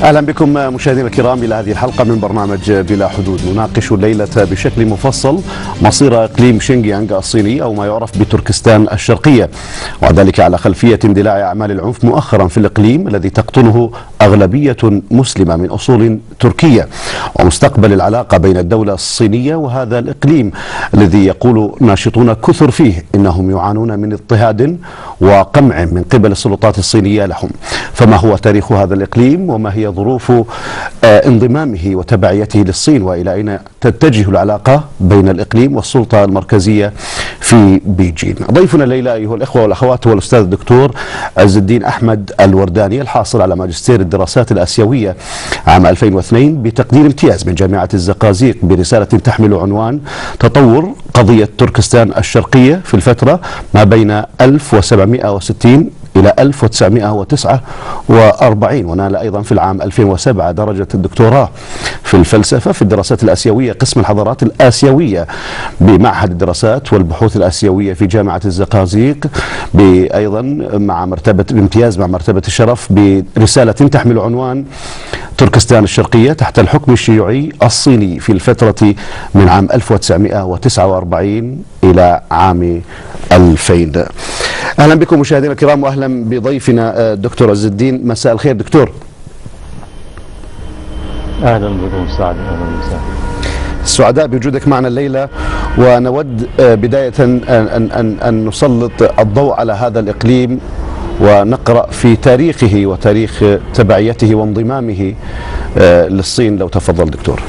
أهلا بكم مشاهدينا الكرام إلى هذه الحلقة من برنامج بلا حدود. نناقش الليلة بشكل مفصل مصير إقليم شينجيانغ الصيني أو ما يعرف بتركستان الشرقية، وذلك على خلفية اندلاع أعمال العنف مؤخرا في الإقليم الذي تقطنه أغلبية مسلمة من أصول تركية، ومستقبل العلاقة بين الدولة الصينية وهذا الإقليم الذي يقول ناشطون كثر فيه إنهم يعانون من اضطهاد وقمع من قبل السلطات الصينية لهم. فما هو تاريخ هذا الإقليم وما هي ظروف انضمامه وتبعيته للصين، وإلى أين تتجه العلاقة بين الإقليم والسلطة المركزية في بيجين؟ ضيفنا الليلة أيها الأخوة والأخوات هو الأستاذ الدكتور عز الدين أحمد الورداني، الحاصل على ماجستير الدراسات الآسيوية عام 2002 بتقدير امتياز من جامعة الزقازيق برسالة تحمل عنوان تطور قضية تركستان الشرقية في الفترة ما بين 1760 إلى 1949، ونال أيضا في العام 2007 درجة الدكتوراه في الفلسفة في الدراسات الآسيوية قسم الحضارات الآسيوية بمعهد الدراسات والبحوث الآسيوية في جامعة الزقازيق، أيضا مع مرتبة الامتياز مع مرتبة الشرف برسالة تحمل عنوان تركستان الشرقية تحت الحكم الشيوعي الصيني في الفترة من عام 1949 إلى عام 2000. أهلا بكم مشاهدينا الكرام وأهلا بضيفنا دكتور عز الدين. مساء الخير دكتور. أهلا بكم سعد. أهلا وسهلا. السعداء بوجودك معنا الليلة، ونود بداية أن نسلط الضوء على هذا الإقليم ونقرأ في تاريخه وتاريخ تبعيته وانضمامه للصين. لو تفضل دكتور.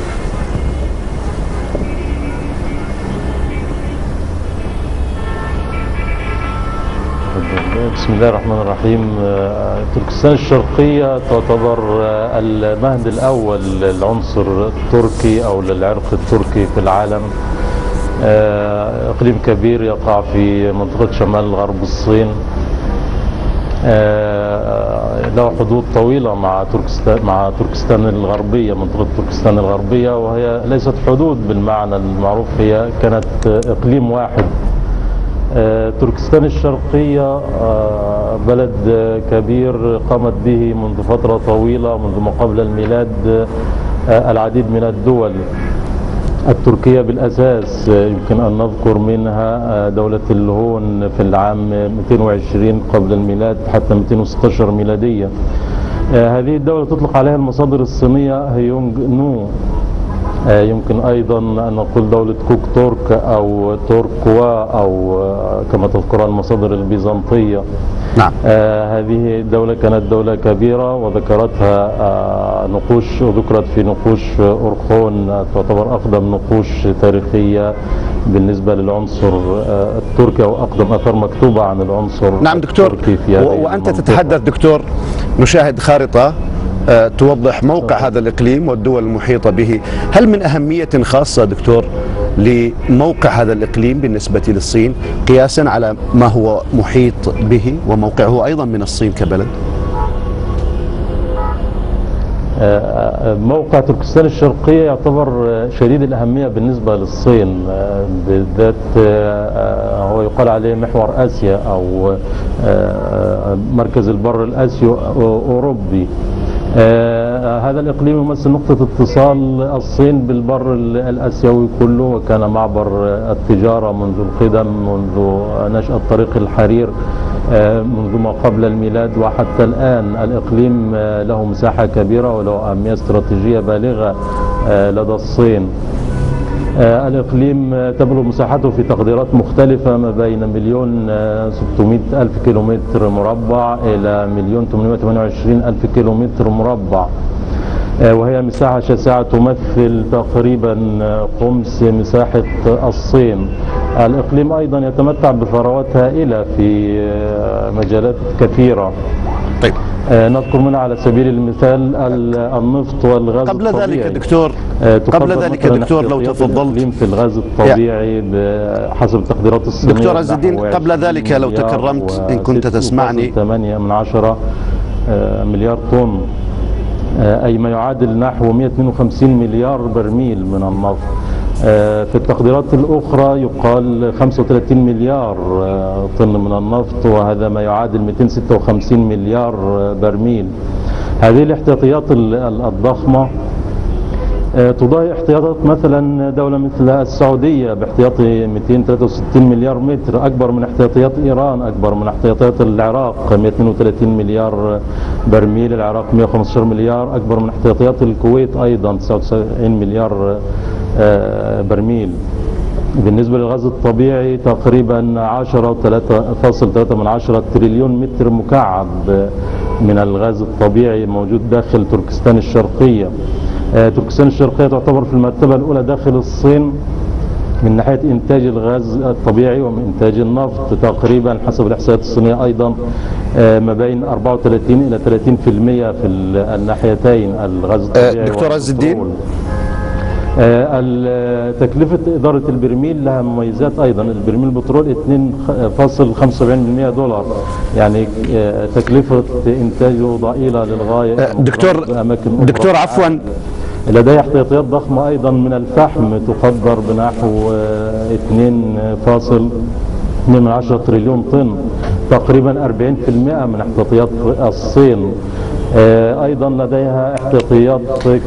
بسم الله الرحمن الرحيم. تركستان الشرقية تعتبر المهد الأول للعنصر التركي أو للعرق التركي في العالم. إقليم كبير يقع في منطقة شمال غرب الصين، له حدود طويلة مع تركستان الغربية، منطقة تركستان الغربية، وهي ليست حدود بالمعنى المعروف، هي كانت إقليم واحد. تركستان الشرقية بلد كبير قامت به منذ فترة طويلة، منذ ما قبل الميلاد، العديد من الدول التركية بالأساس. يمكن أن نذكر منها دولة الهون في العام 220 قبل الميلاد حتى 216 ميلادية. هذه الدولة تطلق عليها المصادر الصينية هيونج نو. يمكن أيضا أن نقول دولة كوك تورك أو توركوا أو كما تذكرها المصادر البيزنطية. نعم. هذه الدولة كانت دولة كبيرة وذكرتها نقوش، وذكرت في نقوش أورخون تعتبر أقدم نقوش تاريخية بالنسبة للعنصر التركي أو أقدم أثر مكتوبة عن العنصر. نعم دكتور، وأنت تتحدث دكتور، نشاهد خارطة توضح موقع هذا الإقليم والدول المحيطة به. هل من أهمية خاصة دكتور لموقع هذا الإقليم بالنسبة للصين قياسا على ما هو محيط به وموقعه أيضا من الصين كبلد؟ موقع تركستان الشرقية يعتبر شديد الأهمية بالنسبة للصين، بالذات هو يقال عليه محور آسيا أو مركز البر الآسيو أوروبي. هذا الإقليم يمثل نقطة اتصال الصين بالبر الآسيوي كله، وكان معبر التجارة منذ القدم، منذ نشأة طريق الحرير منذ ما قبل الميلاد وحتى الآن. الإقليم له مساحة كبيرة وله أهمية استراتيجية بالغة لدى الصين. الإقليم تبلغ مساحته في تقديرات مختلفة ما بين 1,600,000 كيلومتر مربع إلى 1,828,000 كيلومتر مربع، وهي مساحة شاسعة تمثل تقريبا خمس مساحة الصين. الإقليم أيضا يتمتع بثروات هائلة في مجالات كثيرة. طيب. نذكر منها على سبيل المثال النفط والغاز قبل الطبيعي. قبل ذلك دكتور لو تفضلت في الغاز الطبيعي بحسب التقديرات الصينية. دكتور عز الدين، قبل ذلك لو تكرمت إن كنت تسمعني. 8 مليار طن، أي ما يعادل نحو 152 مليار برميل من النفط. في التقديرات الأخرى يقال 35 مليار طن من النفط، وهذا ما يعادل 256 مليار برميل. هذه الاحتياطيات الضخمة تضاهي احتياطات مثلا دولة مثل السعودية باحتياطي 263 مليار متر، أكبر من احتياطيات إيران، أكبر من احتياطيات العراق 132 مليار برميل، العراق 115 مليار، أكبر من احتياطيات الكويت أيضا 99 مليار برميل. بالنسبة للغاز الطبيعي تقريبا 10.3 تريليون متر مكعب من الغاز الطبيعي موجود داخل تركستان الشرقية. تركستان الشرقية تعتبر في المرتبة الأولى داخل الصين من ناحية إنتاج الغاز الطبيعي ومن إنتاج النفط، تقريبا حسب الإحصائيات الصينية أيضا ما بين 34 إلى 30% في الناحيتين، الغاز الطبيعي. دكتور عز الدين، تكلفة إدارة البرميل لها مميزات أيضا. البرميل البترول 2.75 دولار، يعني تكلفة إنتاجه ضئيلة للغاية. دكتور عفوا، لدي احتياطيات ضخمة أيضا من الفحم تقدر بنحو 2.2 تريليون طن، تقريبا 40% من احتياطيات الصين. أيضا لديها احتياطيات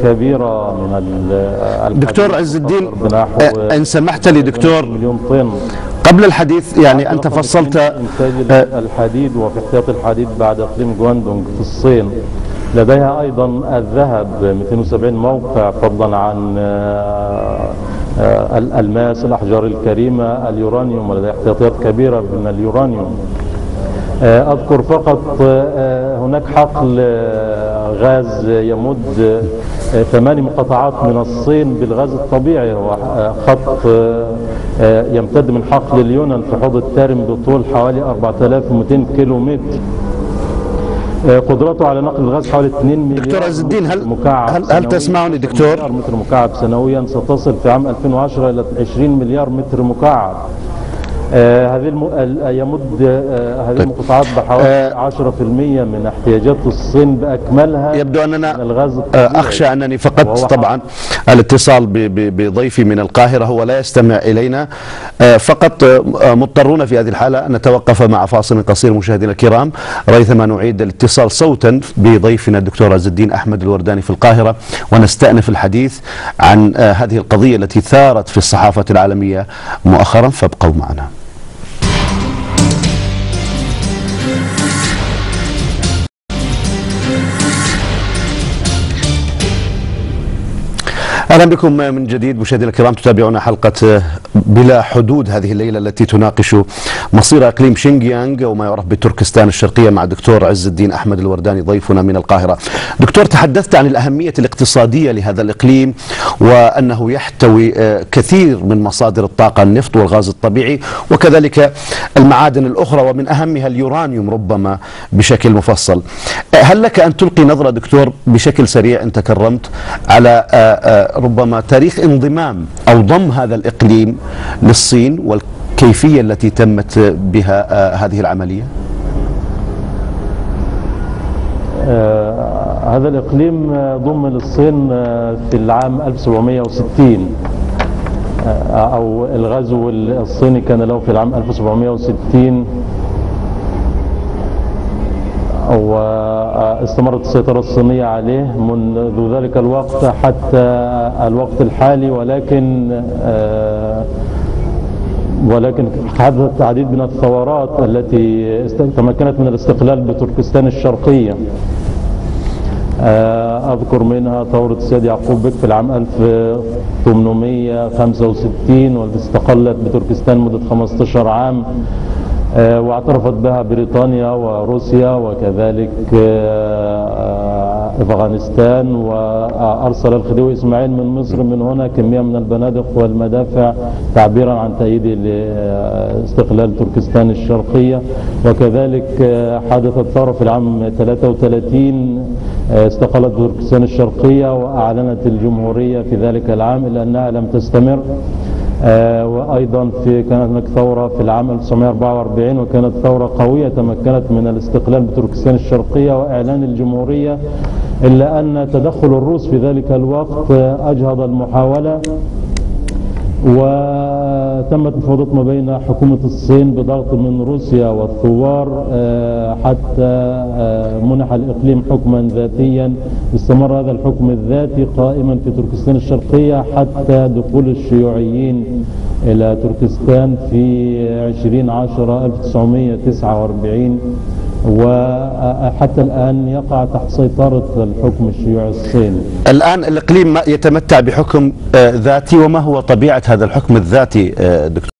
كبيرة من دكتور عز الدين، إن سمحت لي دكتور، مليون طن قبل الحديث يعني أنت فصلت إنتاج الحديد، وفي احتياط الحديد بعد إقليم جواندونغ في الصين. لديها أيضا الذهب 270 موقع، فضلا عن الألماس، الأحجار الكريمة، اليورانيوم، ولديها احتياطيات كبيرة من اليورانيوم. أذكر فقط هناك حقل غاز يمد 8 مقاطعات من الصين بالغاز الطبيعي، هو خط يمتد من حقل اليونان في حوض التارم بطول حوالي 4200 كيلو متر. قدرته على نقل الغاز حوالي 2 مليار دكتور عز الدين، هل تسمعني دكتور؟ متر مكعب سنويا، ستصل في عام 2010 إلى 20 مليار متر مكعب. يمد هذه المقاطعات بحوالي 10% من احتياجات الصين بأكملها. يبدو أننا الغاز أخشى أنني فقدت طبعا الاتصال بضيفي من القاهرة، هو لا يستمع إلينا، فقط مضطرون في هذه الحالة أن نتوقف مع فاصل قصير مشاهدينا الكرام، ريثما نعيد الاتصال صوتا بضيفنا الدكتور عز الدين أحمد الورداني في القاهرة، ونستأنف الحديث عن هذه القضية التي ثارت في الصحافة العالمية مؤخرا، فابقوا معنا. أهلا بكم من جديد مشاهدينا الكرام، تتابعون حلقة بلا حدود هذه الليلة التي تناقش مصير إقليم شينجيانغ وما يعرف بتركستان الشرقية مع الدكتور عز الدين أحمد الورداني ضيفنا من القاهرة. دكتور، تحدثت عن الأهمية الاقتصادية لهذا الإقليم وأنه يحتوي كثير من مصادر الطاقة، النفط والغاز الطبيعي وكذلك المعادن الأخرى، ومن أهمها اليورانيوم ربما بشكل مفصل. هل لك أن تلقي نظرة دكتور بشكل سريع، أنت كرمت، على ربما تاريخ انضمام أو ضم هذا الإقليم للصين والكيفية التي تمت بها هذه العملية؟ هذا الإقليم ضم للصين في العام 1760، أو الغزو الصيني كان له في العام 1760، واستمرت السيطرة الصينية عليه منذ ذلك الوقت حتى الوقت الحالي، ولكن حدثت العديد من الثورات التي تمكنت من الاستقلال بتركستان الشرقية. أذكر منها ثورة السيد يعقوب بك في العام 1865، والتي استقلت بتركستان مدة 15 عام، واعترفت بها بريطانيا وروسيا وكذلك أفغانستان، وأرسل الخديوي إسماعيل من مصر من هنا كمية من البنادق والمدافع تعبيرا عن تأييده لاستقلال تركستان الشرقية. وكذلك حدثت ثورة في العام 33 استقلت تركستان الشرقية وأعلنت الجمهورية في ذلك العام، إلا أنها لم تستمر. وأيضا كانت هناك ثورة في العام 1944، وكانت ثورة قوية تمكنت من الاستقلال بتركستان الشرقية وإعلان الجمهورية، إلا أن تدخل الروس في ذلك الوقت أجهض المحاولة، وتمت مفاوضات ما بين حكومة الصين بضغط من روسيا والثوار حتى منح الإقليم حكما ذاتيا. استمر هذا الحكم الذاتي قائما في تركستان الشرقية حتى دخول الشيوعيين إلى تركستان في 20/10/1949، وحتى الآن يقع تحت سيطرة الحكم الشيوعي الصيني. الآن الإقليم يتمتع بحكم ذاتي، وما هو طبيعة هذا الحكم الذاتي دكتور؟